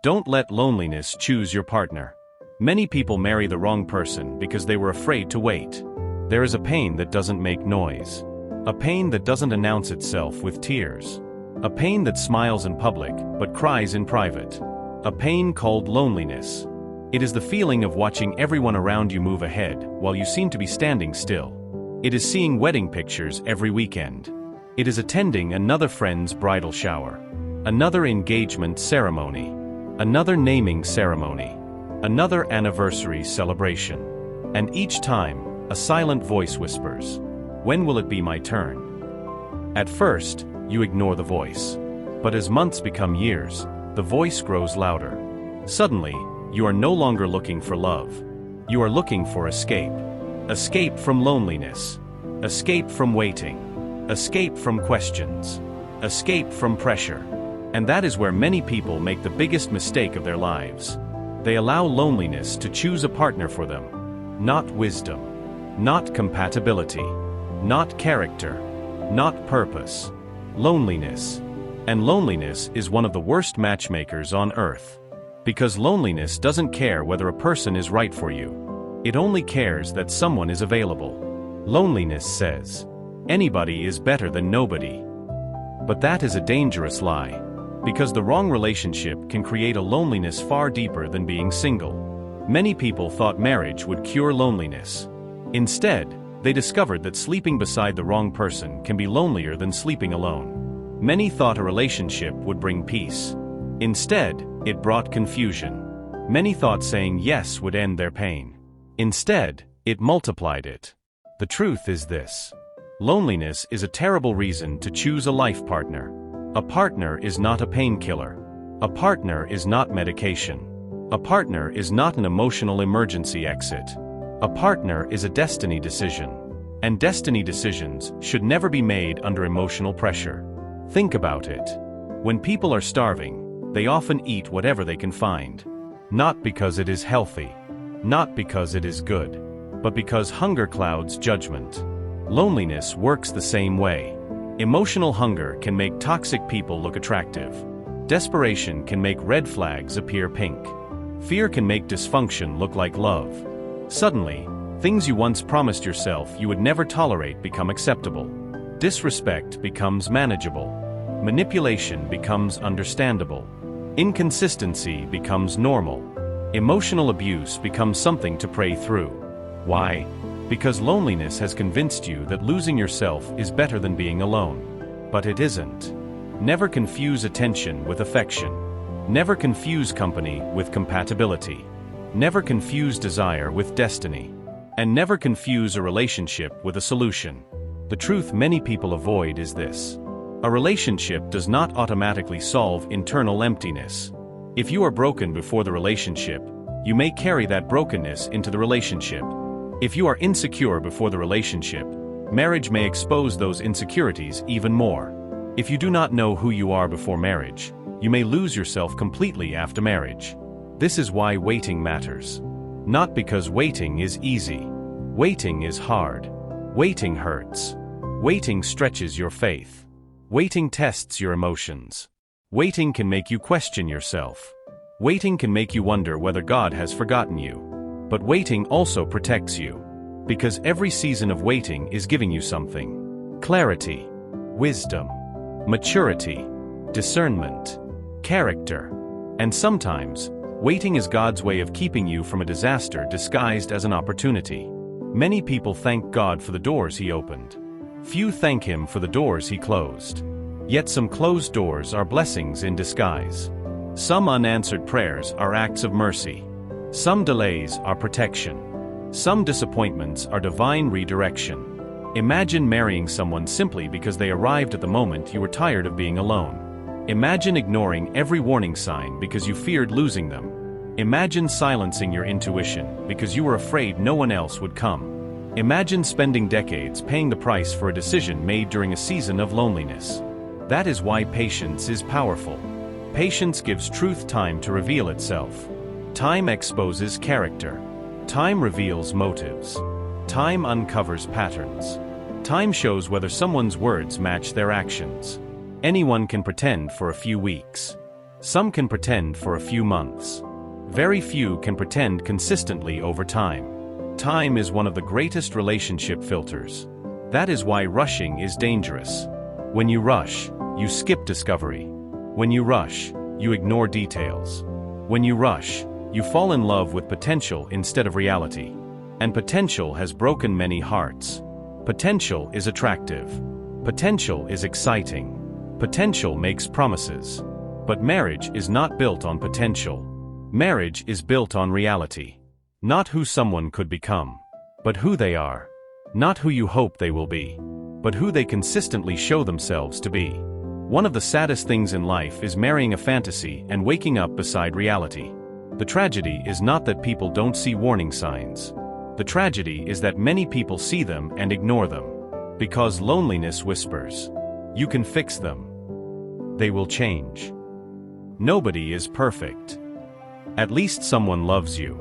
Don't let loneliness choose your partner. Many people marry the wrong person because they were afraid to wait. There is a pain that doesn't make noise. A pain that doesn't announce itself with tears. A pain that smiles in public but cries in private. A pain called loneliness. It is the feeling of watching everyone around you move ahead while you seem to be standing still. It is seeing wedding pictures every weekend. It is attending another friend's bridal shower. Another engagement ceremony. Another naming ceremony. Another anniversary celebration. And each time, a silent voice whispers, "When will it be my turn?" At first, you ignore the voice. But as months become years, the voice grows louder. Suddenly, you are no longer looking for love. You are looking for escape. Escape from loneliness. Escape from waiting. Escape from questions. Escape from pressure. And that is where many people make the biggest mistake of their lives. They allow loneliness to choose a partner for them. Not wisdom. Not compatibility. Not character. Not purpose. Loneliness. And loneliness is one of the worst matchmakers on earth. Because loneliness doesn't care whether a person is right for you. It only cares that someone is available. Loneliness says, anybody is better than nobody. But that is a dangerous lie. Because the wrong relationship can create a loneliness far deeper than being single. Many people thought marriage would cure loneliness. Instead, they discovered that sleeping beside the wrong person can be lonelier than sleeping alone. Many thought a relationship would bring peace. Instead, it brought confusion. Many thought saying yes would end their pain. Instead, it multiplied it. The truth is this. Loneliness is a terrible reason to choose a life partner. A partner is not a painkiller. A partner is not medication. A partner is not an emotional emergency exit. A partner is a destiny decision. And destiny decisions should never be made under emotional pressure. Think about it. When people are starving, they often eat whatever they can find. Not because it is healthy. Not because it is good. But because hunger clouds judgment. Loneliness works the same way. Emotional hunger can make toxic people look attractive. Desperation can make red flags appear pink. Fear can make dysfunction look like love. Suddenly, things you once promised yourself you would never tolerate become acceptable. Disrespect becomes manageable. Manipulation becomes understandable. Inconsistency becomes normal. Emotional abuse becomes something to pray through. Why? Because loneliness has convinced you that losing yourself is better than being alone. But it isn't. Never confuse attention with affection. Never confuse company with compatibility. Never confuse desire with destiny. And never confuse a relationship with a solution. The truth many people avoid is this. A relationship does not automatically solve internal emptiness. If you are broken before the relationship, you may carry that brokenness into the relationship. If you are insecure before the relationship, marriage may expose those insecurities even more. If you do not know who you are before marriage, you may lose yourself completely after marriage. This is why waiting matters. Not because waiting is easy. Waiting is hard. Waiting hurts. Waiting stretches your faith. Waiting tests your emotions. Waiting can make you question yourself. Waiting can make you wonder whether God has forgotten you. But waiting also protects you. Because every season of waiting is giving you something. Clarity, wisdom, maturity, discernment, character. And sometimes, waiting is God's way of keeping you from a disaster disguised as an opportunity. Many people thank God for the doors He opened. Few thank Him for the doors He closed. Yet some closed doors are blessings in disguise. Some unanswered prayers are acts of mercy. Some delays are protection. Some disappointments are divine redirection. Imagine marrying someone simply because they arrived at the moment you were tired of being alone. Imagine ignoring every warning sign because you feared losing them. Imagine silencing your intuition because you were afraid no one else would come. Imagine spending decades paying the price for a decision made during a season of loneliness. That is why patience is powerful. Patience gives truth time to reveal itself. Time exposes character. Time reveals motives. Time uncovers patterns. Time shows whether someone's words match their actions. Anyone can pretend for a few weeks. Some can pretend for a few months. Very few can pretend consistently over time. Time is one of the greatest relationship filters. That is why rushing is dangerous. When you rush, you skip discovery. When you rush, you ignore details. When you rush, you fall in love with potential instead of reality. And potential has broken many hearts. Potential is attractive. Potential is exciting. Potential makes promises. But marriage is not built on potential. Marriage is built on reality. Not who someone could become, but who they are. Not who you hope they will be, but who they consistently show themselves to be. One of the saddest things in life is marrying a fantasy and waking up beside reality. The tragedy is not that people don't see warning signs. The tragedy is that many people see them and ignore them. Because loneliness whispers, "You can fix them. They will change." Nobody is perfect. At least someone loves you.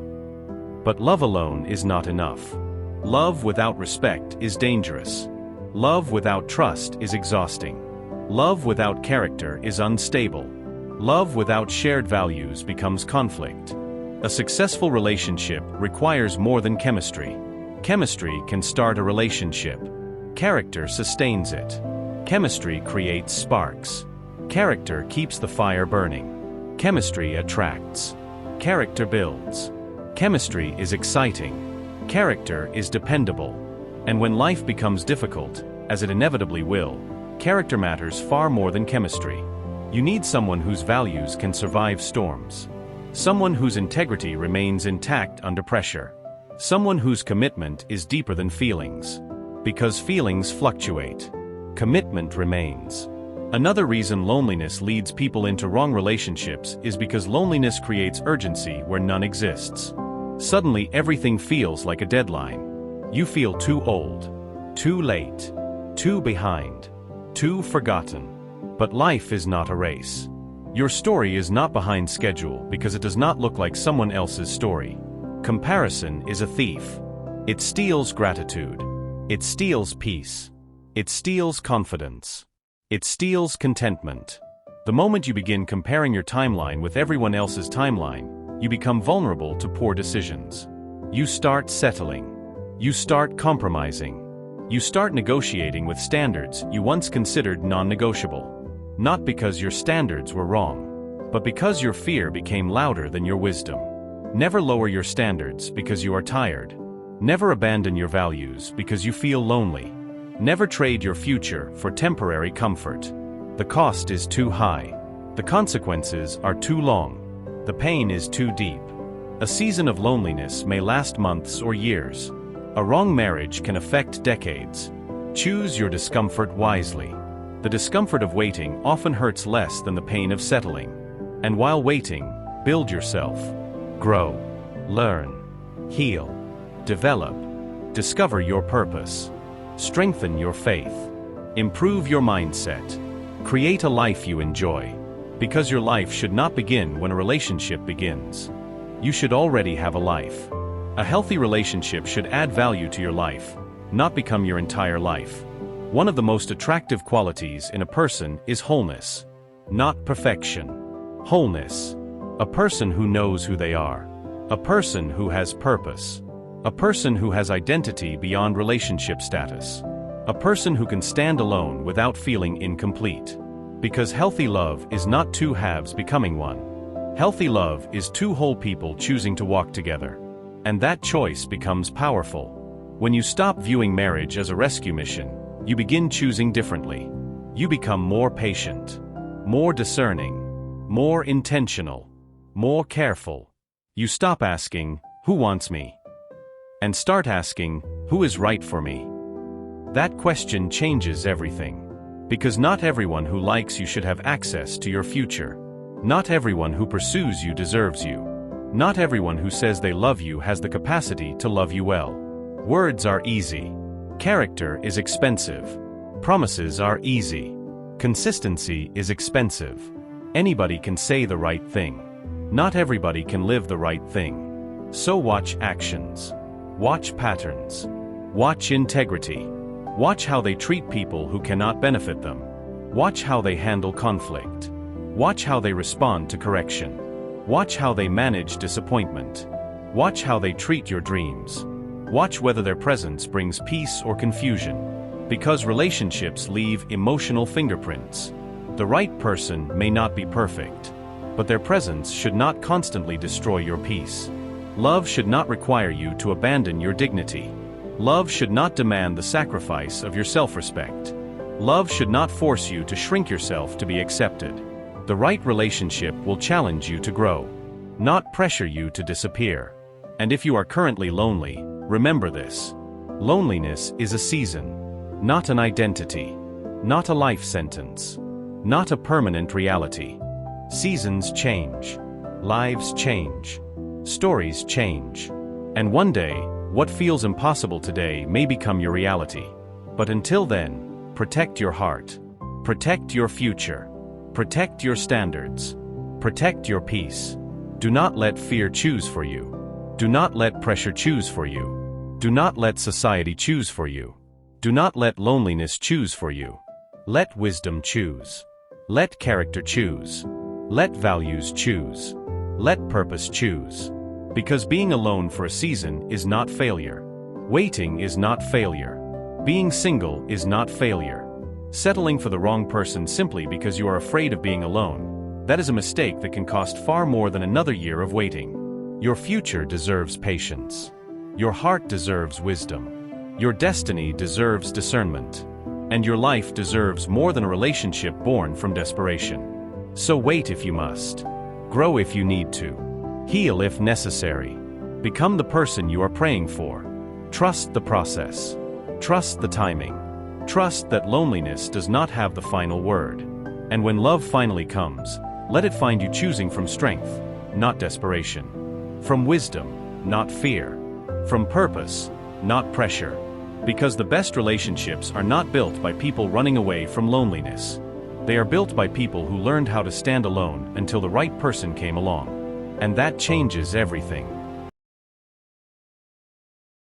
But love alone is not enough. Love without respect is dangerous. Love without trust is exhausting. Love without character is unstable. Love without shared values becomes conflict. A successful relationship requires more than chemistry. Chemistry can start a relationship. Character sustains it. Chemistry creates sparks. Character keeps the fire burning. Chemistry attracts. Character builds. Chemistry is exciting. Character is dependable. And when life becomes difficult, as it inevitably will, character matters far more than chemistry. You need someone whose values can survive storms. Someone whose integrity remains intact under pressure. Someone whose commitment is deeper than feelings. Because feelings fluctuate. Commitment remains. Another reason loneliness leads people into wrong relationships is because loneliness creates urgency where none exists. Suddenly everything feels like a deadline. You feel too old, too late, too behind, too forgotten. But life is not a race. Your story is not behind schedule because it does not look like someone else's story. Comparison is a thief. It steals gratitude. It steals peace. It steals confidence. It steals contentment. The moment you begin comparing your timeline with everyone else's timeline, you become vulnerable to poor decisions. You start settling. You start compromising. You start negotiating with standards you once considered non-negotiable. Not because your standards were wrong, but because your fear became louder than your wisdom. Never lower your standards because you are tired. Never abandon your values because you feel lonely. Never trade your future for temporary comfort. The cost is too high. The consequences are too long. The pain is too deep. A season of loneliness may last months or years. A wrong marriage can affect decades. Choose your discomfort wisely. The discomfort of waiting often hurts less than the pain of settling. And while waiting, build yourself. Grow. Learn. Heal. Develop. Discover your purpose. Strengthen your faith. Improve your mindset. Create a life you enjoy. Because your life should not begin when a relationship begins. You should already have a life. A healthy relationship should add value to your life, not become your entire life. One of the most attractive qualities in a person is wholeness, not perfection. Wholeness. A person who knows who they are. A person who has purpose. A person who has identity beyond relationship status. A person who can stand alone without feeling incomplete. Because healthy love is not two halves becoming one. Healthy love is two whole people choosing to walk together. And that choice becomes powerful. When you stop viewing marriage as a rescue mission, you begin choosing differently. You become more patient, more discerning, more intentional, more careful. You stop asking, "Who wants me?" and start asking, "Who is right for me?" That question changes everything. Because not everyone who likes you should have access to your future. Not everyone who pursues you deserves you. Not everyone who says they love you has the capacity to love you well. Words are easy. Character is expensive. Promises are easy. Consistency is expensive. Anybody can say the right thing. Not everybody can live the right thing. So watch actions. Watch patterns. Watch integrity. Watch how they treat people who cannot benefit them. Watch how they handle conflict. Watch how they respond to correction. Watch how they manage disappointment. Watch how they treat your dreams. Watch whether their presence brings peace or confusion. Because relationships leave emotional fingerprints. The right person may not be perfect, but their presence should not constantly destroy your peace. Love should not require you to abandon your dignity. Love should not demand the sacrifice of your self-respect. Love should not force you to shrink yourself to be accepted. The right relationship will challenge you to grow, not pressure you to disappear. And if you are currently lonely, remember this. Loneliness is a season, not an identity, not a life sentence, not a permanent reality. Seasons change, lives change, stories change, and one day, what feels impossible today may become your reality. But until then, protect your heart, protect your future, protect your standards, protect your peace. Do not let fear choose for you. Do not let pressure choose for you. Do not let society choose for you. Do not let loneliness choose for you. Let wisdom choose. Let character choose. Let values choose. Let purpose choose. Because being alone for a season is not failure. Waiting is not failure. Being single is not failure. Settling for the wrong person simply because you are afraid of being alone, that is a mistake that can cost far more than another year of waiting. Your future deserves patience. Your heart deserves wisdom. Your destiny deserves discernment. And your life deserves more than a relationship born from desperation. So wait if you must. Grow if you need to. Heal if necessary. Become the person you are praying for. Trust the process. Trust the timing. Trust that loneliness does not have the final word. And when love finally comes, let it find you choosing from strength, not desperation. From wisdom, not fear. From purpose, not pressure. Because the best relationships are not built by people running away from loneliness. They are built by people who learned how to stand alone until the right person came along. And that changes everything.